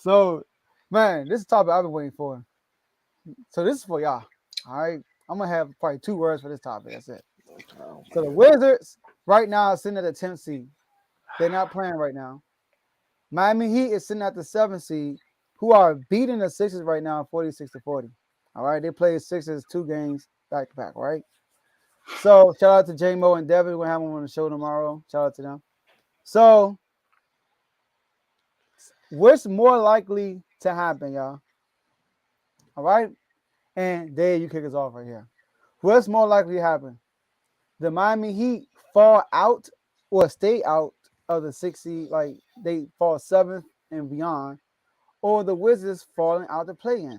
So, man, this is the topic I've been waiting for. So this is for y'all. All right. I'm gonna have probably 2 words for this topic. That's it. Oh So my the god. Wizards right now are sitting at the 10th seed. They're not playing right now. Miami Heat is sitting at the 7th seed, who are beating the Sixers right now 46-40. All right. They played Sixers 2 games back to back, right? So shout out to J Mo and Devin. We'll have them on the show tomorrow. Shout out to them. So what's more likely to happen, y'all? All right. And there you kick us off right here. What's more likely to happen? The Miami Heat fall out or stay out of the 6th seed, like they fall 7th and beyond, or the Wizards falling out to play in.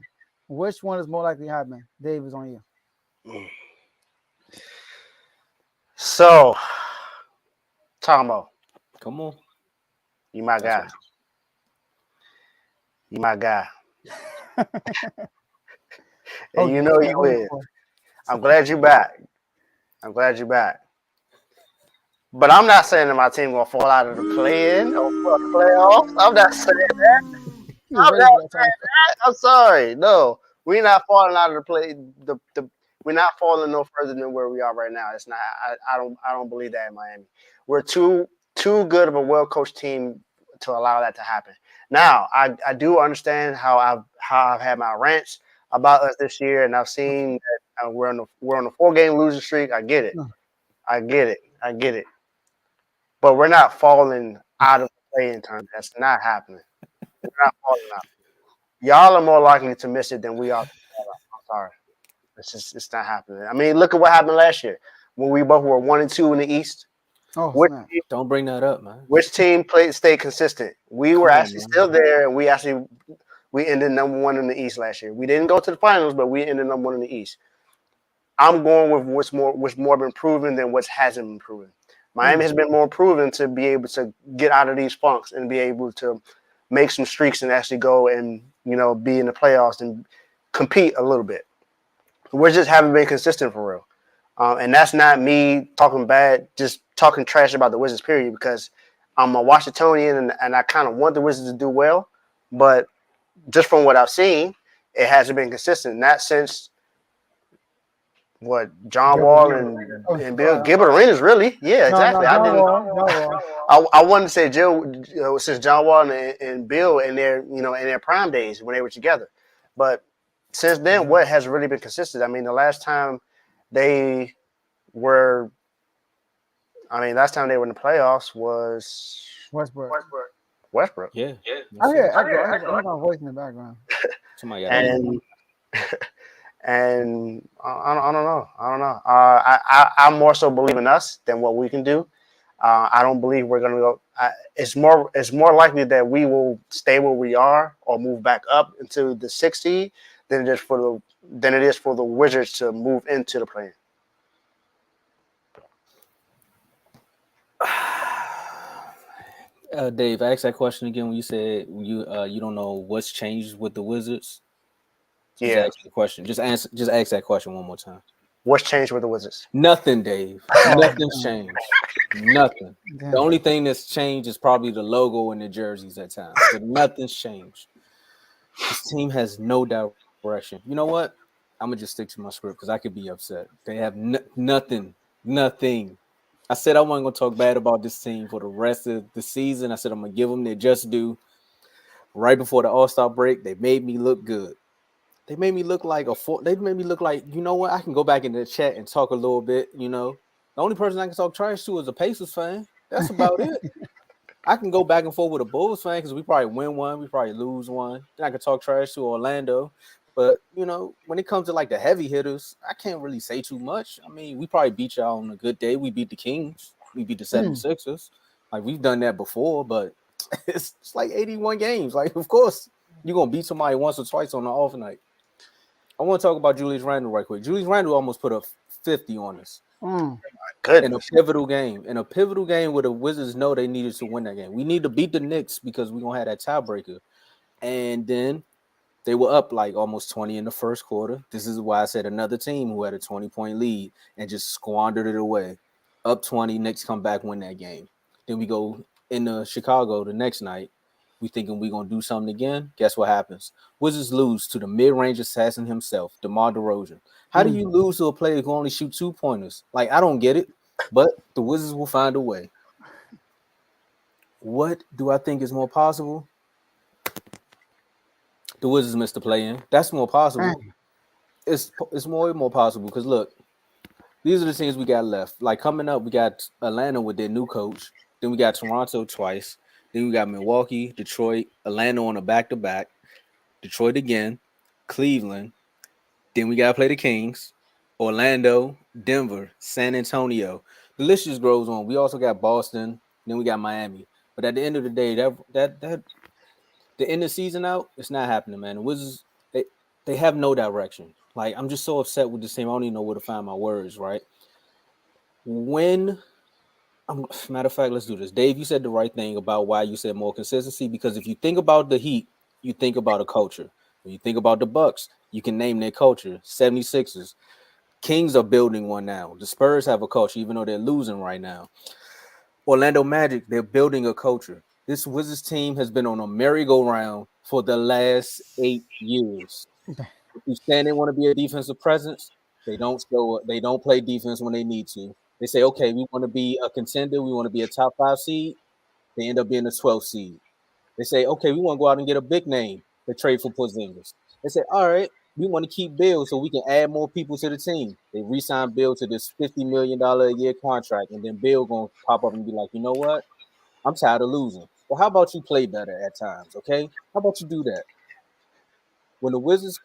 Which one is more likely to happen? Dave is on you. So, Tomo, Come on. you my That's guy. what. You my guy. Oh, And you yeah, know that's you what I'm waiting is. for. I'm glad you back. I'm glad you back. But I'm not saying that my team gonna fall out of the play-in or playoffs. I'm not saying that. He was I'm ready not for that saying time. that. I'm sorry. No, we're not falling out of the play. We're not falling no further than where we are right now. It's not. I don't believe that in Miami. We're too good of a well coached team to allow that to happen. Now, I do understand how I've had my rants about us this year, and I've seen that we're on a 4 game losing streak. I get it. No. I get it. I get it. But we're not falling out of the playing time. That's not happening. We're not falling out. Y'all are more likely to miss it than we are. I'm sorry. It's not happening. I mean, look at what happened last year when we both were 1 and 2 in the East. Oh, Which snap. team, Don't bring that up, man. which team played stayed consistent? We were Come on, actually man. still there, and we ended #1 in the East last year. We didn't go to the finals, but we ended #1 in the East. I'm going with what's more been proven than what hasn't been proven. Miami has been more proven to be able to get out of these funks and be able to make some streaks and actually go and be in the playoffs and compete a little bit. We just haven't been consistent for real. And that's not me talking bad, just talking trash about the Wizards, period, because I'm a Washingtonian and I kind of want the Wizards to do well. But just from what I've seen, it hasn't been consistent. Not since what John Gilbert Wall Arenas. and, Oh, and Bill Gilbert Arenas, really? Yeah, no, exactly. no, I John didn't. Wall. John Wall. I wanted to say Joe since John Wall and Bill in their prime days when they were together, but since then, what has really been consistent? I mean, the last time they were, last time they were in the playoffs was Westbrook. Westbrook, Yeah. I That's hear it. echo. I hear my voice in the background. Somebody got to mute. and and I don't know. I don't know. I more so believe in us than what we can do. I don't believe we're gonna go. It's more likely that we will stay where we are or move back up into the 6th seed than it is for the Wizards to move into the play. Dave, I asked that question again when you said you don't know what's changed with the Wizards. Just Yeah. ask you the question. Just ask that question one more time. What's changed with the Wizards? Nothing, Dave. Oh, Nothing's changed. Nothing. The damn. only thing that's changed is probably the logo and the jerseys at times, but nothing's changed. This team has no direction. You know what? I'm gonna just stick to my script because I could be upset. They have nothing, nothing. I said I wasn't gonna talk bad about this team for the rest of the season. I said I'm gonna give them their just due. Right before the All Star break, they made me look good. They made me look like They made me look like what? I can go back into the chat and talk a little bit. The only person I can talk trash to is a Pacers fan. That's about it. I can go back and forth with a Bulls fan because we probably win one, we probably lose one. Then I can talk trash to Orlando. But when it comes to like the heavy hitters, I can't really say too much. I mean, we probably beat y'all on a good day. We beat the Kings. We beat the 76ers. Like we've done that before, but it's like 81 games. Like, of course, you're gonna beat somebody once or twice on the off night. I want to talk about Julius Randle right quick. Julius Randle almost put up 50 on us in a Goodness. pivotal game. In a pivotal game where the Wizards know they needed to win that game. We need to beat the Knicks because we're gonna have that tiebreaker. And then they were up like almost 20 in the first quarter. This is why I said another team who had a 20-point lead and just squandered it away. Up 20, Knicks come back, win that game. Then we go into Chicago the next night. We thinking we gonna do something again. Guess what happens? Wizards lose to the mid-range assassin himself, DeMar DeRozan. How do you lose to a player who only shoot 2-pointers? Like, I don't get it, but the Wizards will find a way. What do I think is more possible? The Wizards missed the play-in. That's more possible. It's more possible because look, these are the teams we got left. Like coming up, we got Atlanta with their new coach. Then we got Toronto twice. Then we got Milwaukee, Detroit, Atlanta on a back-to-back, Detroit again, Cleveland. Then we got to play the Kings, Orlando, Denver, San Antonio. The list just grows on. We also got Boston. Then we got Miami. But at the end of the day, that the end of the season out, it's not happening, man. The Wizards, they have no direction. Like, I'm just so upset with this team. I don't even know where to find my words, right? Matter of fact, let's do this. Dave, you said the right thing about why you said more consistency, because if you think about the Heat, you think about a culture. When you think about the Bucks, you can name their culture. 76ers. Kings are building one now. The Spurs have a culture, even though they're losing right now. Orlando Magic, they're building a culture. This Wizards team has been on a merry-go-round for the last 8 years. If you stand they want to be a defensive presence, they don't show up. They don't play defense when they need to. They say, okay, we want to be a contender. We want to be a top 5 seed. They end up being a 12th seed. They say, okay, we want to go out and get a big name. They trade for Porzingis. They say, all right, we want to keep Bill so we can add more people to the team. They re-sign Bill to this $50 million a year contract, and then Bill going to pop up and be like, you know what? I'm tired of losing. Well, how about you play better at times, okay? How about you do that? When the Wizards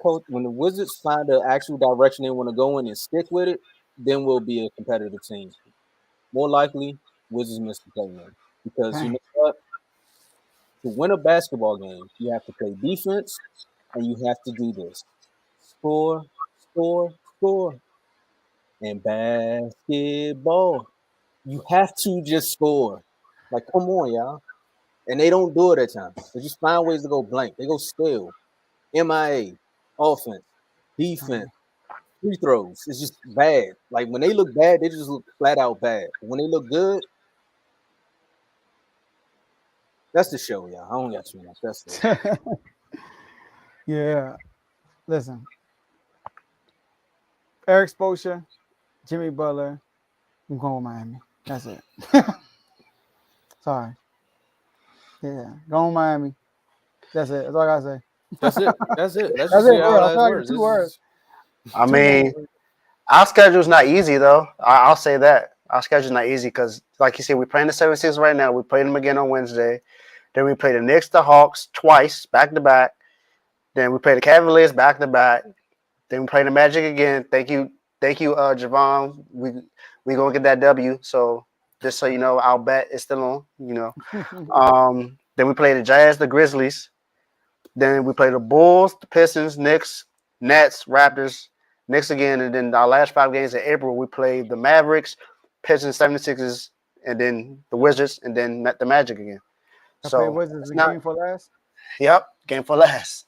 find the actual direction they want to go in and stick with it, then we'll be a competitive team. More likely, Wizards miss the play-in. Because you know what? To win a basketball game, you have to play defense and you have to do this. Score, score, score. And basketball, you have to just score. Like, come on, y'all. And they don't do it at times. They just find ways to go blank. They go still. MIA, offense, defense, free throws. It's just bad. Like, when they look bad, they just look flat out bad. But when they look good, that's the show, y'all. I don't got too much. That's it. Yeah. Listen. Eric Spoelstra, Jimmy Butler. I'm going with Miami. That's it. Sorry. Yeah. Going with Miami. That's it. That's all I gotta say. That's it. That's it. Let's That's just it, say bro. our I last feel like words. two words. I mean, our schedule's not easy though. I'll say that. Our schedule's not easy because, like you said, we're playing the 76ers right now. We played them again on Wednesday. Then we play the Knicks, the Hawks twice, back to back. Then we play the Cavaliers back to back. Then we play the Magic again. Thank you, Javon. We gonna get that W. So just so you know, our bet is still on. You know. Then we play the Jazz, the Grizzlies. Then we play the Bulls, the Pistons, Knicks, Nets, Raptors, Knicks again, and then our last 5 games in April we played the Mavericks, Pistons, 76ers, and then the Wizards, and then the Magic again. So Wizards game for last. Yep, game for last.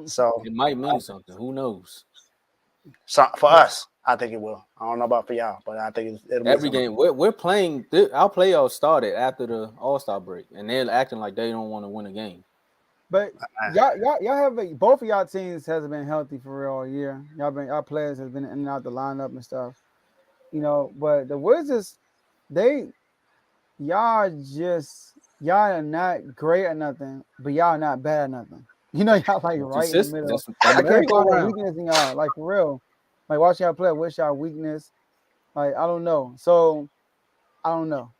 So it might mean something. Who knows? So for us, I think it will. I don't know about for y'all, but I think it'll be every game. We're playing. Our playoffs started after the All-Star break, and they're acting like they don't want to win a game. But y'all have both of y'all teams has been healthy for real all year. Y'all players has been in and out the lineup and stuff. You know, but the Wizards, y'all are not great at nothing, but y'all are not bad at nothing. You know, y'all like right in the middle. I can't find a weakness in y'all, like for real. Like watching y'all play, what's y'all weakness? Like I don't know. So I don't know.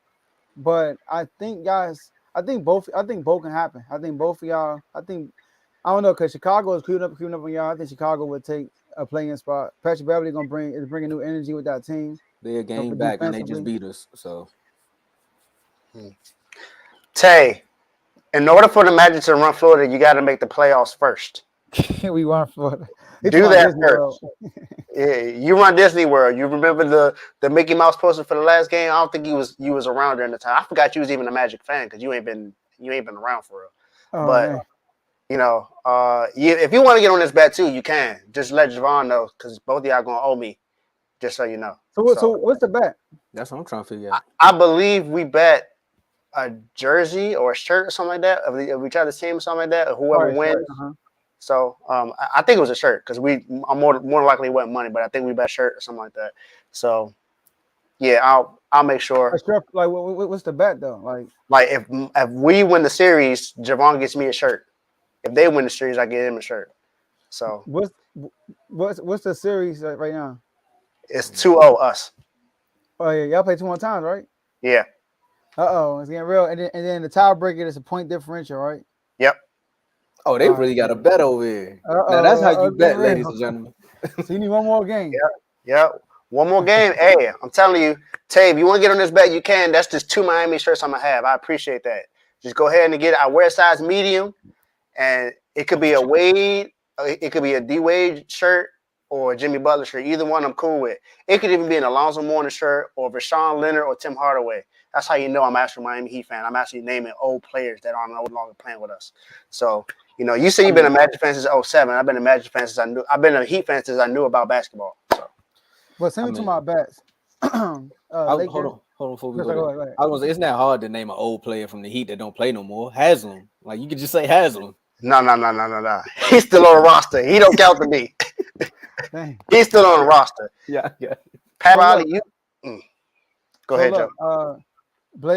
But I think both can happen. I think both of y'all. I don't know because Chicago is creeping up on y'all. I think Chicago would take a playing spot. Patrick Beverley gonna bring a new energy with that team. They're a game back and they just beat us. So Tay, in order for the Magic to run Florida, you got to make the playoffs first. We run Florida. Do that first. Yeah, you run Disney World. You remember the Mickey Mouse poster for the last game? I don't think you was around during the time. I forgot you was even a Magic fan because you ain't been around for real. Oh, but man. you know, if you want to get on this bet too, you can. Just let Javon know because both of y'all gonna owe me. Just so you know. So what's the bet? That's what I'm trying to figure out. I believe we bet a jersey or a shirt or something like that of each other's team or something like that, or whoever Right, wins. right, uh-huh. So I think it was a shirt because I'm more likely it wasn't money, but I think we bet a shirt or something like that. So yeah, I'll make sure. Sure, like what's the bet though? Like if we win the series, Javon gets me a shirt. If they win the series, I get him a shirt. So what's the series right now? it's 2-0 us. Oh yeah, y'all play 2 more times, right? Yeah. It's getting real. And then the tiebreaker is a point differential, right? Yep. Oh, they really got a bet over here. Now that's how you bet, ladies and gentlemen. So you need one more game. Yeah. One more game. Hey, I'm telling you, Tay, if you want to get on this bet, you can. That's just 2 Miami shirts I'm gonna have. I appreciate that. Just go ahead and get it. I wear a size medium, and it could be a Wade, it could be a D Wade shirt or a Jimmy Butler shirt. Either one I'm cool with. It could even be an Alonzo Mourning shirt or Rashawn Leonard or Tim Hardaway. That's how you know I'm actually a Miami Heat fan. I'm actually naming old players that are no longer playing with us. So, you say you've been a Magic fan since 07. I've been a Magic fan since I've been a Heat fan since I knew about basketball. So, but send me to my bets. Hold on before we go there. I was it's not hard to name an old player from the Heat that don't play no more. Haslam. Like you could just say Haslam. No. He's still on the roster. He don't count to me. He's still on the roster. Yeah. Pat Riley, you go ahead, Joe.